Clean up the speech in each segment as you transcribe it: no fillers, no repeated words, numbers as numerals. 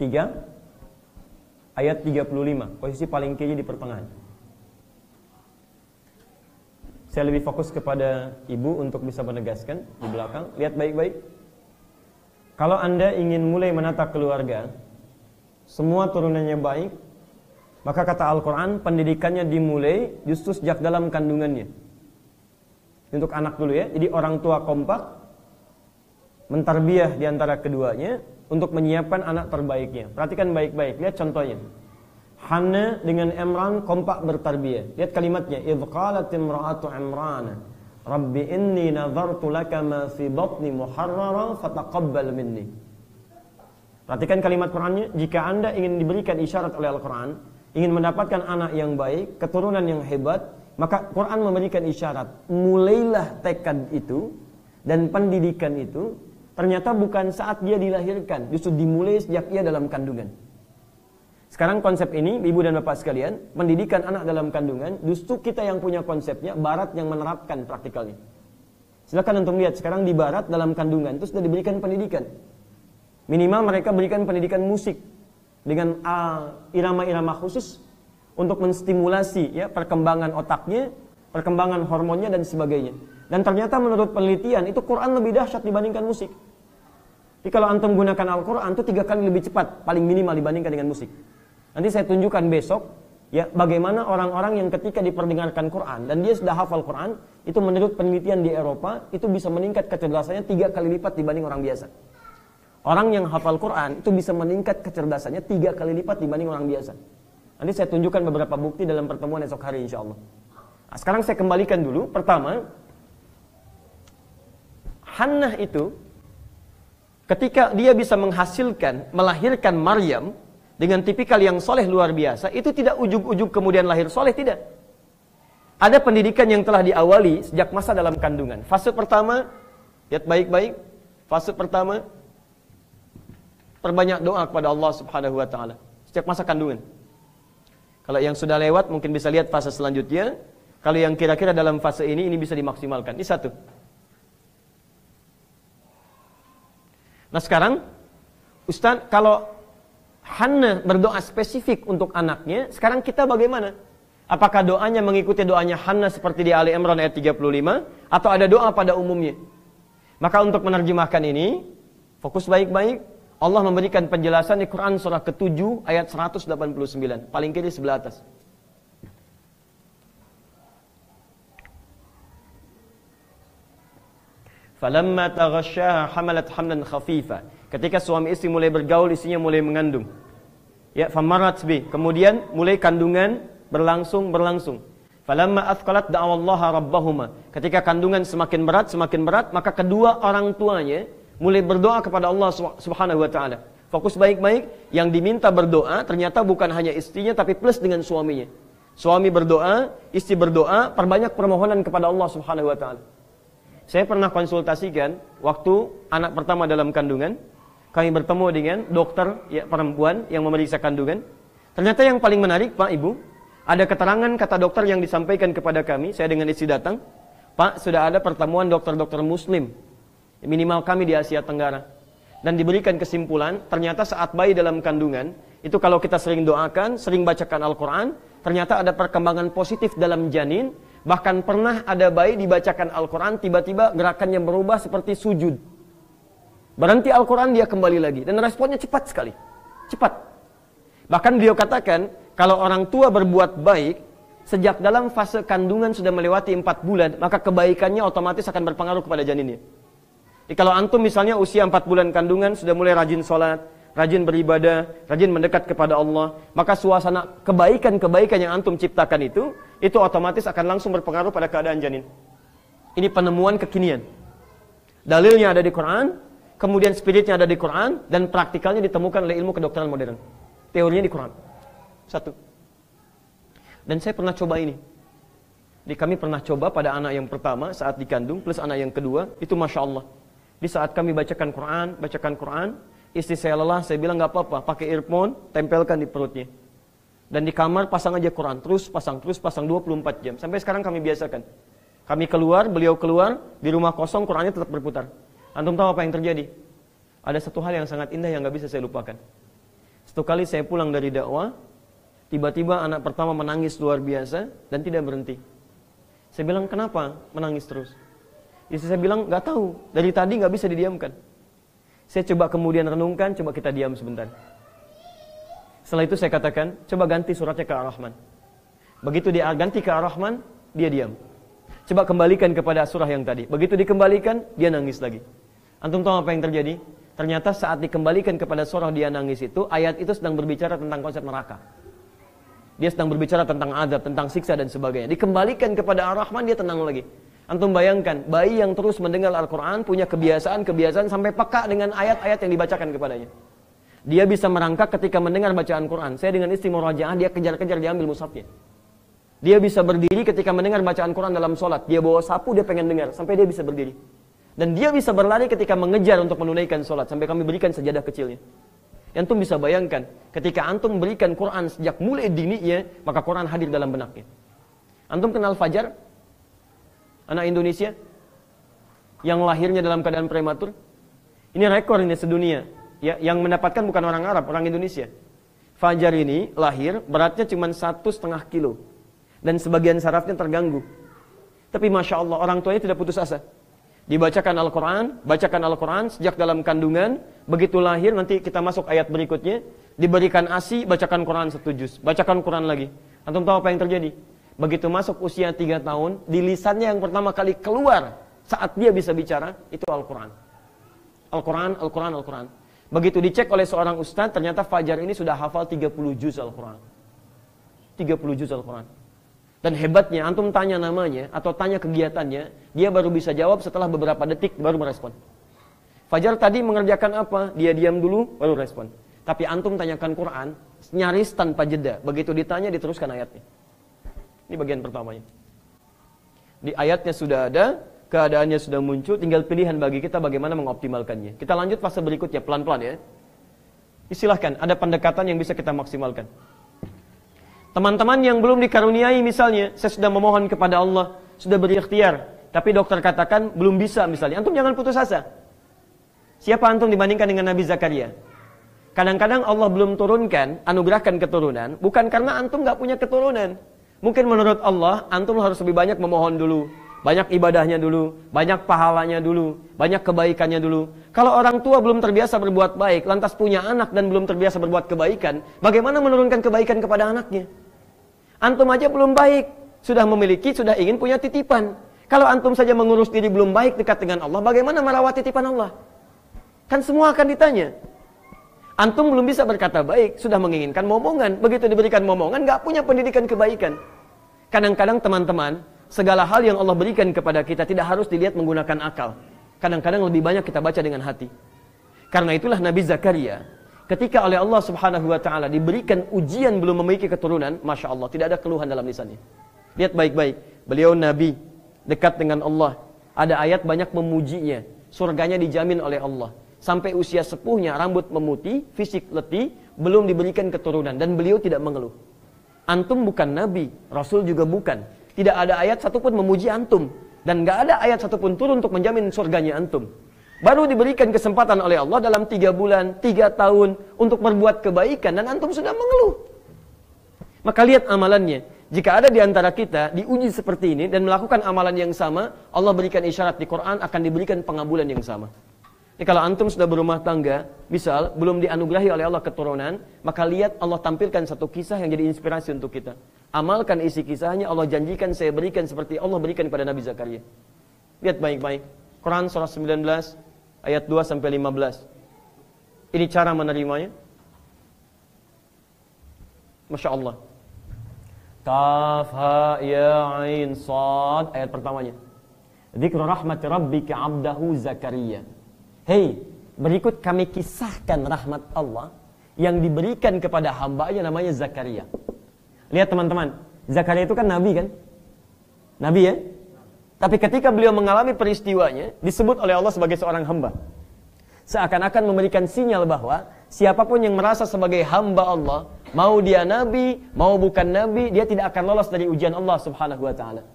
3 ayat 35, posisi paling kiri di pertengahan. Saya lebih fokus kepada ibu untuk bisa menegaskan di belakang. Lihat baik-baik. Kalau Anda ingin mulai menata keluarga, semua turunannya baik, maka kata Al-Quran, pendidikannya dimulai justru sejak dalam kandungannya. Untuk anak dulu ya. Jadi orang tua kompak mentarbiyah di antara keduanya untuk menyiapkan anak terbaiknya. Perhatikan baik-baik. Lihat contohnya. Hannah dengan Imran kompak bertarbiyah. Lihat kalimatnya. Idh qalat imra'atu Imran, Rabbi inni nazartu laka ma fi batni muharrara fataqabbal minni. Perhatikan kalimat Qur'annya. Jika Anda ingin diberikan isyarat oleh Al-Quran, ingin mendapatkan anak yang baik, keturunan yang hebat, maka Quran memberikan isyarat. Mulailah tekad itu dan pendidikan itu ternyata bukan saat dia dilahirkan, justru dimulai sejak ia dalam kandungan. Sekarang konsep ini, ibu dan bapak sekalian, pendidikan anak dalam kandungan, justru kita yang punya konsepnya, barat yang menerapkan praktikalnya. Silakan untuk lihat, sekarang di barat dalam kandungan itu sudah diberikan pendidikan. Minimal mereka berikan pendidikan musik dengan irama-irama khusus untuk menstimulasi ya perkembangan otaknya, perkembangan hormonnya dan sebagainya. Dan ternyata menurut penelitian itu Quran lebih dahsyat dibandingkan musik. Jadi kalau antum gunakan Al-Quran itu 3 kali lebih cepat paling minimal dibandingkan dengan musik. Nanti saya tunjukkan besok ya bagaimana orang-orang yang ketika diperdengarkan Quran dan dia sudah hafal Quran, itu menurut penelitian di Eropa itu bisa meningkat kecerdasannya 3 kali lipat dibanding orang biasa. Orang yang hafal Quran itu bisa meningkat kecerdasannya 3 kali lipat dibanding orang biasa. Nanti saya tunjukkan beberapa bukti dalam pertemuan esok hari insya Allah. Nah, sekarang saya kembalikan dulu. Pertama, Hannah itu ketika dia bisa melahirkan Maryam dengan tipikal yang soleh luar biasa, itu tidak ujug-ujug kemudian lahir soleh, tidak. Ada pendidikan yang telah diawali sejak masa dalam kandungan. Fase pertama, lihat baik-baik. Fase pertama, perbanyak doa kepada Allah Subhanahu wa taala sejak masa kandungan. Kalau yang sudah lewat mungkin bisa lihat fase selanjutnya. Kalau yang kira-kira dalam fase ini bisa dimaksimalkan. Ini satu. Nah sekarang, Ustaz, kalau Hannah berdoa spesifik untuk anaknya, sekarang kita bagaimana? Apakah doanya mengikuti doanya Hannah seperti di Ali Imran ayat 35? Atau ada doa pada umumnya? Maka untuk menerjemahkan ini, fokus baik-baik. Allah memberikan penjelasan di Quran surah ke-7 ayat 189. Paling kiri sebelah atas. Falamma taghasyaha hamalat hamlan khafifa. Ketika suami istri mulai bergaul, istrinya mulai mengandung. Ya, famarat bi. Kemudian mulai kandungan berlangsung. Falamma athqalat da'awallaha rabbahuma. Ketika kandungan semakin berat, maka kedua orang tuanya mulai berdoa kepada Allah Subhanahu wa taala. Fokus baik-baik, yang diminta berdoa ternyata bukan hanya istrinya tapi plus dengan suaminya. Suami berdoa, istri berdoa, perbanyak permohonan kepada Allah Subhanahu wa taala. Saya pernah konsultasikan waktu anak pertama dalam kandungan, kami bertemu dengan dokter ya, perempuan yang memeriksa kandungan. Ternyata yang paling menarik, Pak, Ibu, ada keterangan kata dokter yang disampaikan kepada kami, saya dengan istri datang, Pak, sudah ada pertemuan dokter-dokter muslim, minimal kami di Asia Tenggara. Dan diberikan kesimpulan, ternyata saat bayi dalam kandungan, itu kalau kita sering doakan, sering bacakan Al-Quran, ternyata ada perkembangan positif dalam janin. Bahkan pernah ada bayi dibacakan Al-Quran, tiba-tiba gerakannya berubah seperti sujud. Berhenti Al-Quran, dia kembali lagi. Dan responnya cepat sekali. Cepat. Bahkan beliau katakan, kalau orang tua berbuat baik, sejak dalam fase kandungan sudah melewati 4 bulan, maka kebaikannya otomatis akan berpengaruh kepada janinnya. Jadi kalau antum misalnya usia 4 bulan kandungan, sudah mulai rajin sholat, rajin beribadah, rajin mendekat kepada Allah, maka suasana kebaikan-kebaikan yang antum ciptakan itu otomatis akan langsung berpengaruh pada keadaan janin. Ini penemuan kekinian. Dalilnya ada di Quran, kemudian spiritnya ada di Quran, dan praktikalnya ditemukan oleh ilmu kedokteran modern. Teorinya di Quran. Satu. Dan saya pernah coba ini. Jadi kami pernah coba pada anak yang pertama saat dikandung, plus anak yang kedua, itu Masya Allah. Di saat kami bacakan Quran, istri saya lelah, saya bilang gak apa-apa, pakai earphone, tempelkan di perutnya. Dan di kamar pasang aja Quran, terus pasang 24 jam. Sampai sekarang kami biasakan. Kami keluar, beliau keluar, di rumah kosong Qurannya tetap berputar. Antum tahu apa yang terjadi? Ada satu hal yang sangat indah yang gak bisa saya lupakan. Satu kali saya pulang dari dakwah, tiba-tiba anak pertama menangis luar biasa dan tidak berhenti. Saya bilang, kenapa menangis terus? Istri saya bilang, nggak tahu, dari tadi nggak bisa didiamkan. Saya coba kemudian renungkan, coba kita diam sebentar. Setelah itu saya katakan, coba ganti suratnya ke Ar-Rahman. Begitu dia ganti ke Ar-Rahman, dia diam. Coba kembalikan kepada surah yang tadi. Begitu dikembalikan, dia nangis lagi. Antum tahu apa yang terjadi? Ternyata saat dikembalikan kepada surah dia nangis itu, ayat itu sedang berbicara tentang konsep neraka. Dia sedang berbicara tentang azab, tentang siksa dan sebagainya. Dikembalikan kepada Ar-Rahman, dia tenang lagi. Antum bayangkan, bayi yang terus mendengar Al-Quran punya kebiasaan sampai peka dengan ayat-ayat yang dibacakan kepadanya. Dia bisa merangkak ketika mendengar bacaan Quran. Saya dengan istri murajaah, dia kejar-kejar, dia ambil mushafnya. Dia bisa berdiri ketika mendengar bacaan Quran dalam sholat. Dia bawa sapu, dia pengen dengar, sampai dia bisa berdiri. Dan dia bisa berlari ketika mengejar untuk menunaikan sholat, sampai kami berikan sajadah kecilnya. Antum bisa bayangkan, ketika antum berikan Quran sejak mulai dininya, maka Quran hadir dalam benaknya. Antum kenal Fajar? Anak Indonesia yang lahirnya dalam keadaan prematur. Ini rekor ini sedunia. Ya, yang mendapatkan bukan orang Arab, orang Indonesia. Fajar ini lahir, beratnya cuma 1,5 kilo. Dan sebagian sarafnya terganggu. Tapi Masya Allah, orang tuanya tidak putus asa. Dibacakan Al-Quran, sejak dalam kandungan, begitu lahir, nanti kita masuk ayat berikutnya, diberikan ASI, bacakan Quran 1 juz, bacakan Quran lagi. Antum tahu apa yang terjadi? Begitu masuk usia 3 tahun, di lisannya yang pertama kali keluar, saat dia bisa bicara, itu Al-Quran. Al-Quran. Begitu dicek oleh seorang ustaz, ternyata Fajar ini sudah hafal 30 juz Al-Quran. 30 juz Al-Quran. Dan hebatnya, antum tanya namanya atau tanya kegiatannya, dia baru bisa jawab setelah beberapa detik baru merespon. Fajar tadi mengerjakan apa? Dia diam dulu baru respon. Tapi antum tanyakan Quran, nyaris tanpa jeda. Begitu ditanya, diteruskan ayatnya. Ini bagian pertamanya. Di ayatnya sudah ada, keadaannya sudah muncul, tinggal pilihan bagi kita bagaimana mengoptimalkannya. Kita lanjut fase berikutnya, pelan-pelan ya. Silahkan, ada pendekatan yang bisa kita maksimalkan. Teman-teman yang belum dikaruniai misalnya, saya sudah memohon kepada Allah, sudah berikhtiar, tapi dokter katakan belum bisa misalnya. Antum jangan putus asa. Siapa antum dibandingkan dengan Nabi Zakaria? Kadang-kadang Allah belum turunkan, anugerahkan keturunan, bukan karena antum gak punya keturunan. Mungkin menurut Allah, antum harus lebih banyak memohon dulu, banyak ibadahnya dulu, banyak pahalanya dulu, banyak kebaikannya dulu. Kalau orang tua belum terbiasa berbuat baik, lantas punya anak dan belum terbiasa berbuat kebaikan, bagaimana menurunkan kebaikan kepada anaknya? Antum aja belum baik, sudah memiliki, sudah ingin punya titipan. Kalau antum saja mengurus diri belum baik dekat dengan Allah, bagaimana merawat titipan Allah? Kan semua akan ditanya. Antum belum bisa berkata baik, sudah menginginkan momongan. Begitu diberikan momongan, gak punya pendidikan kebaikan. Kadang-kadang teman-teman, segala hal yang Allah berikan kepada kita tidak harus dilihat menggunakan akal. Kadang-kadang lebih banyak kita baca dengan hati. Karena itulah Nabi Zakaria, ketika oleh Allah Subhanahu wa ta'ala diberikan ujian belum memiliki keturunan, Masya Allah, tidak ada keluhan dalam lisannya. Lihat baik-baik, beliau Nabi, dekat dengan Allah. Ada ayat banyak memujinya, surganya dijamin oleh Allah. Sampai usia sepuhnya, rambut memutih, fisik letih, belum diberikan keturunan, dan beliau tidak mengeluh. Antum bukan Nabi, Rasul juga bukan. Tidak ada ayat satupun memuji antum, dan gak ada ayat satupun turun untuk menjamin surganya antum. Baru diberikan kesempatan oleh Allah dalam 3 bulan, 3 tahun untuk berbuat kebaikan, dan antum sudah mengeluh. Maka lihat amalannya. Jika ada di antara kita diuji seperti ini dan melakukan amalan yang sama, Allah berikan isyarat di Quran akan diberikan pengabulan yang sama. Jadi kalau antum sudah berumah tangga, misal belum dianugerahi oleh Allah keturunan, maka lihat Allah tampilkan satu kisah yang jadi inspirasi untuk kita. Amalkan isi kisahnya, Allah janjikan saya berikan seperti Allah berikan kepada Nabi Zakaria. Lihat baik-baik. Quran surah 19 ayat 2 sampai 15. Ini cara menerimanya. Masya Allah. Kaf ha ya ain sad, ayat pertamanya. Dzikru rahmati rabbika 'abdahu Zakaria. Hei, berikut kami kisahkan rahmat Allah yang diberikan kepada hambanya namanya Zakaria. Lihat teman-teman, Zakaria itu kan nabi kan? Nabi ya? Tapi ketika beliau mengalami peristiwanya, disebut oleh Allah sebagai seorang hamba. Seakan-akan memberikan sinyal bahwa siapapun yang merasa sebagai hamba Allah, mau dia nabi, mau bukan nabi, dia tidak akan lolos dari ujian Allah Subhanahu wa ta'ala.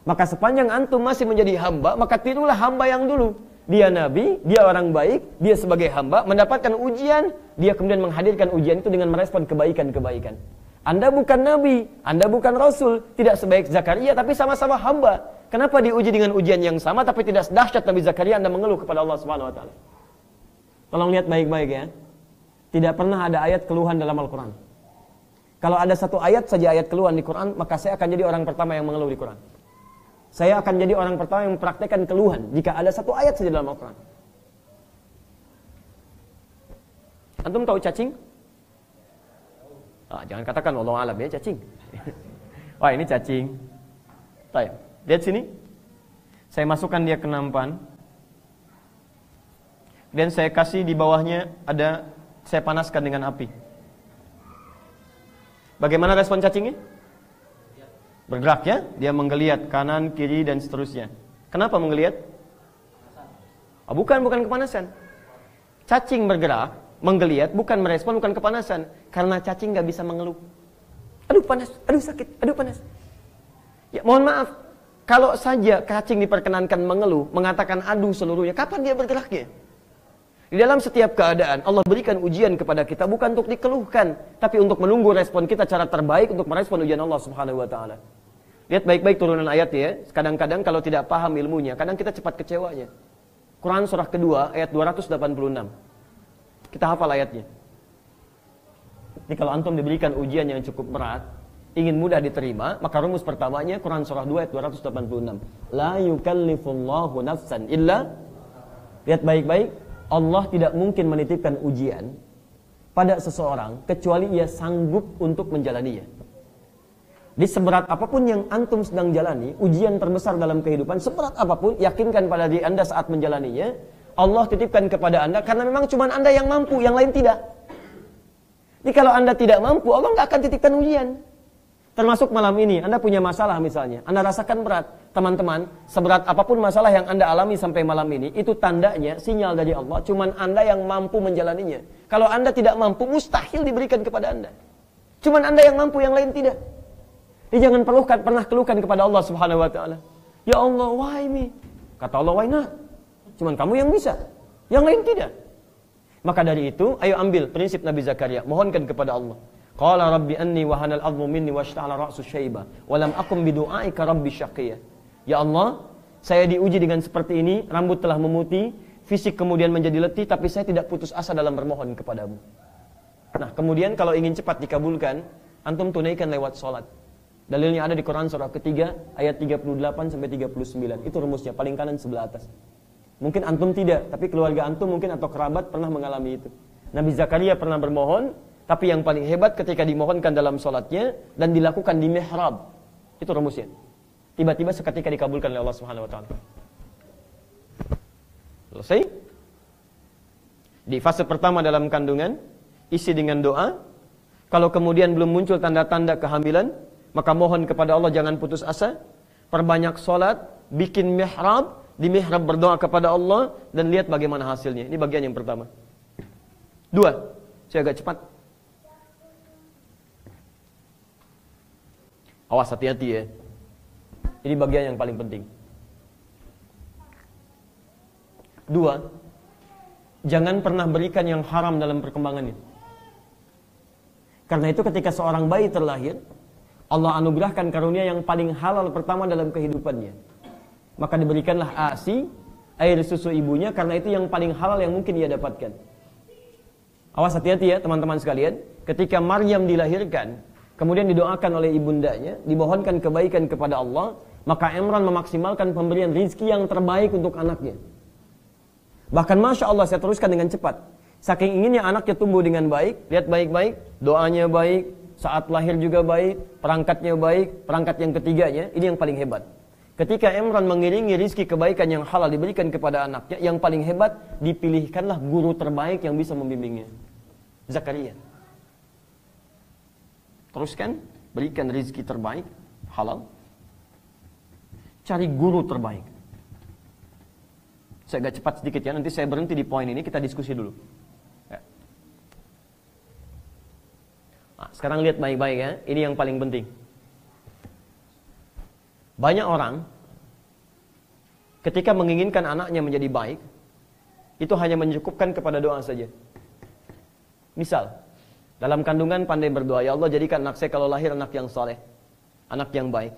Maka sepanjang antum masih menjadi hamba, maka tirulah hamba yang dulu. dia nabi, dia orang baik, dia sebagai hamba, mendapatkan ujian, dia kemudian menghadirkan ujian itu dengan merespon kebaikan-kebaikan. Anda bukan nabi, Anda bukan rasul, tidak sebaik Zakaria, tapi sama-sama hamba. Kenapa diuji dengan ujian yang sama, tapi tidak sedahsyat Nabi Zakaria Anda mengeluh kepada Allah Subhanahu Wa Taala? Tolong lihat baik-baik ya. Tidak pernah ada ayat keluhan dalam Al-Quran. Kalau ada satu ayat saja ayat keluhan di Quran, maka saya akan jadi orang pertama yang mengeluh di Quran. Saya akan jadi orang pertama yang mempraktekkan keluhan jika ada satu ayat saja dalam Al-Quran. Antum tahu cacing? Jangan katakan wallahu alam ya, cacing. Wah, ini cacing. Baik, lihat sini. Saya masukkan dia ke nampan. Dan saya kasih di bawahnya saya panaskan dengan api. Bagaimana respon cacingnya? Bergerak ya, dia menggeliat kanan, kiri dan seterusnya. Kenapa menggeliat? Bukan kepanasan. Cacing bergerak, menggeliat, bukan merespon, bukan kepanasan. Karena cacing gak bisa mengeluh. Aduh panas, aduh sakit, aduh panas. Ya mohon maaf, kalau saja cacing diperkenankan mengeluh, mengatakan aduh seluruhnya, kapan dia bergeraknya? Di dalam setiap keadaan, Allah berikan ujian kepada kita bukan untuk dikeluhkan, tapi untuk menunggu respon kita cara terbaik untuk merespon ujian Allah Subhanahu Wa Taala. Lihat baik-baik turunan ayat ya. Kadang-kadang kalau tidak paham ilmunya, kadang kita cepat kecewanya. Quran surah kedua ayat 286. Kita hafal ayatnya. Jadi kalau antum diberikan ujian yang cukup berat, ingin mudah diterima, maka rumus pertamanya Quran surah 2 ayat 286. La yukallifullahu nafsan illa. Lihat baik-baik, Allah tidak mungkin menitipkan ujian pada seseorang kecuali ia sanggup untuk menjalaninya. Di seberat apapun yang antum sedang jalani, ujian terbesar dalam kehidupan, seberat apapun, yakinkan pada diri anda saat menjalaninya, Allah titipkan kepada anda, karena memang cuma anda yang mampu, yang lain tidak. Jadi kalau anda tidak mampu, Allah nggak akan titipkan ujian. Termasuk malam ini, anda punya masalah misalnya, anda rasakan berat. Teman-teman, seberat apapun masalah yang anda alami sampai malam ini, itu tandanya, sinyal dari Allah, cuma anda yang mampu menjalaninya. Kalau anda tidak mampu, mustahil diberikan kepada anda. Cuma anda yang mampu, yang lain tidak. Jadi jangan pernah keluhkan kepada Allah Subhanahu Wa Taala. Ya Allah, why me? Kata Allah, why not? Cuman kamu yang bisa, yang lain tidak. Maka dari itu, ayo ambil prinsip Nabi Zakaria, mohonkan kepada Allah. Qala rabbi anni wa hanal 'azmu minni washta'ala ra'su syaiba wa lam akum bi du'aika rabbi syaqiyya. Ya Allah, saya diuji dengan seperti ini, rambut telah memutih, fisik kemudian menjadi letih, tapi saya tidak putus asa dalam bermohon kepadamu. Nah, kemudian kalau ingin cepat dikabulkan, antum tunaikan lewat salat. Dalilnya ada di Quran surah ketiga ayat 38 sampai 39. Itu rumusnya, paling kanan sebelah atas. Mungkin antum tidak, tapi keluarga antum mungkin atau kerabat pernah mengalami itu. Nabi Zakaria pernah bermohon, tapi yang paling hebat ketika dimohonkan dalam sholatnya dan dilakukan di mihrab. Itu rumusnya. Tiba-tiba seketika dikabulkan oleh Allah Subhanahu Wa Taala. Selesai? Di fase pertama dalam kandungan, isi dengan doa. Kalau kemudian belum muncul tanda-tanda kehamilan, maka mohon kepada Allah jangan putus asa. Perbanyak sholat, bikin mihrab, di mihrab berdoa kepada Allah, dan lihat bagaimana hasilnya. Ini bagian yang pertama. 2, saya agak cepat. Awas, hati-hati ya. Ini bagian yang paling penting. 2, jangan pernah berikan yang haram dalam perkembangannya. Karena itu ketika seorang bayi terlahir, Allah anugerahkan karunia yang paling halal pertama dalam kehidupannya. Maka diberikanlah ASI, air susu ibunya, karena itu yang paling halal yang mungkin ia dapatkan. Awas, hati-hati ya teman-teman sekalian. Ketika Maryam dilahirkan, kemudian didoakan oleh ibundanya, dimohonkan kebaikan kepada Allah, maka Imran memaksimalkan pemberian rizki yang terbaik untuk anaknya. Bahkan Masya Allah, saya teruskan dengan cepat. Saking inginnya anaknya tumbuh dengan baik, lihat baik-baik, doanya baik, saat lahir juga baik, perangkatnya baik, perangkat yang ketiganya, ini yang paling hebat. Ketika Imran mengiringi rizki kebaikan yang halal diberikan kepada anaknya, yang paling hebat, dipilihkanlah guru terbaik yang bisa membimbingnya. Zakaria. Teruskan, berikan rizki terbaik, halal. Cari guru terbaik. Saya agak cepat sedikit ya, nanti saya berhenti di poin ini, kita diskusi dulu. Ya. Nah, sekarang lihat baik-baik ya, ini yang paling penting. Banyak orang ketika menginginkan anaknya menjadi baik, itu hanya mencukupkan kepada doa saja. Misal, dalam kandungan pandai berdoa, ya Allah jadikan anak saya kalau lahir anak yang soleh, anak yang baik.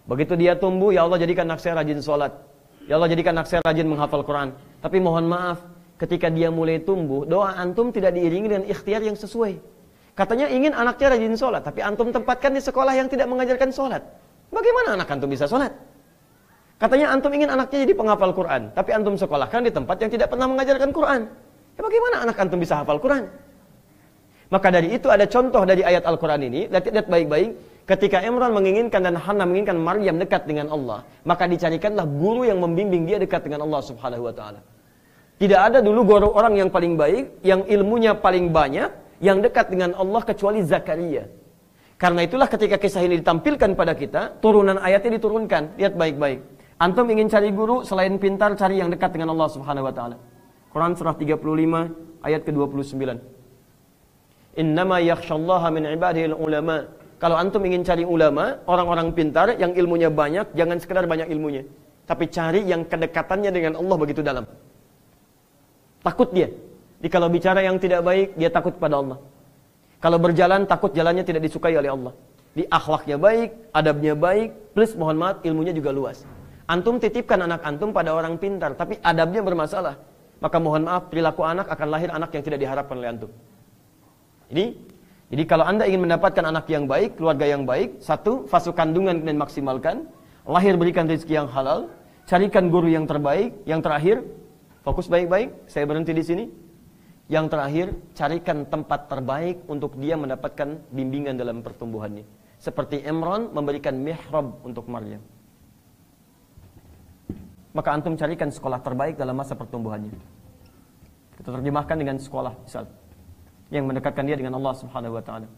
Begitu dia tumbuh, ya Allah jadikan anak saya rajin sholat, ya Allah jadikan anak saya rajin menghafal Quran. Tapi mohon maaf, ketika dia mulai tumbuh, doa antum tidak diiringi dengan ikhtiar yang sesuai. Katanya ingin anaknya rajin sholat, tapi antum tempatkan di sekolah yang tidak mengajarkan sholat. Bagaimana anak antum bisa sholat? Katanya antum ingin anaknya jadi penghafal Quran, tapi antum sekolahkan di tempat yang tidak pernah mengajarkan Quran. Ya bagaimana anak antum bisa hafal Quran? Maka dari itu ada contoh dari ayat Al-Quran ini, lihat baik-baik. Ketika Imran menginginkan dan Hannah menginginkan Maryam dekat dengan Allah, maka dicarikanlah guru yang membimbing dia dekat dengan Allah Subhanahu wa taala. Tidak ada dulu guru orang yang paling baik, yang ilmunya paling banyak, yang dekat dengan Allah kecuali Zakaria. Karena itulah ketika kisah ini ditampilkan pada kita, turunan ayatnya diturunkan. Lihat baik-baik. Antum ingin cari guru, selain pintar, cari yang dekat dengan Allah Subhanahu wa taala. Quran surah 35 ayat ke-29. Innama yakhshallaha min ibadihi ulama. Kalau antum ingin cari ulama, orang-orang pintar yang ilmunya banyak, jangan sekedar banyak ilmunya, tapi cari yang kedekatannya dengan Allah begitu dalam. Takut dia. Jadi kalau bicara yang tidak baik, dia takut pada Allah. Kalau berjalan, takut jalannya tidak disukai oleh Allah. Di akhlaknya baik, adabnya baik, plus mohon maaf, ilmunya juga luas. Antum titipkan anak antum pada orang pintar, tapi adabnya bermasalah. Maka mohon maaf, perilaku anak akan lahir anak yang tidak diharapkan oleh antum. Jadi kalau anda ingin mendapatkan anak yang baik, keluarga yang baik, satu, fase kandungan dan maksimalkan, lahir berikan rezeki yang halal, carikan guru yang terbaik, yang terakhir, fokus baik-baik, saya berhenti di sini. Yang terakhir, carikan tempat terbaik untuk dia mendapatkan bimbingan dalam pertumbuhannya. Seperti Imran memberikan mihrab untuk Maryam. Maka antum carikan sekolah terbaik dalam masa pertumbuhannya. Kita terjemahkan dengan sekolah, misal, yang mendekatkan dia dengan Allah Subhanahu wa taala.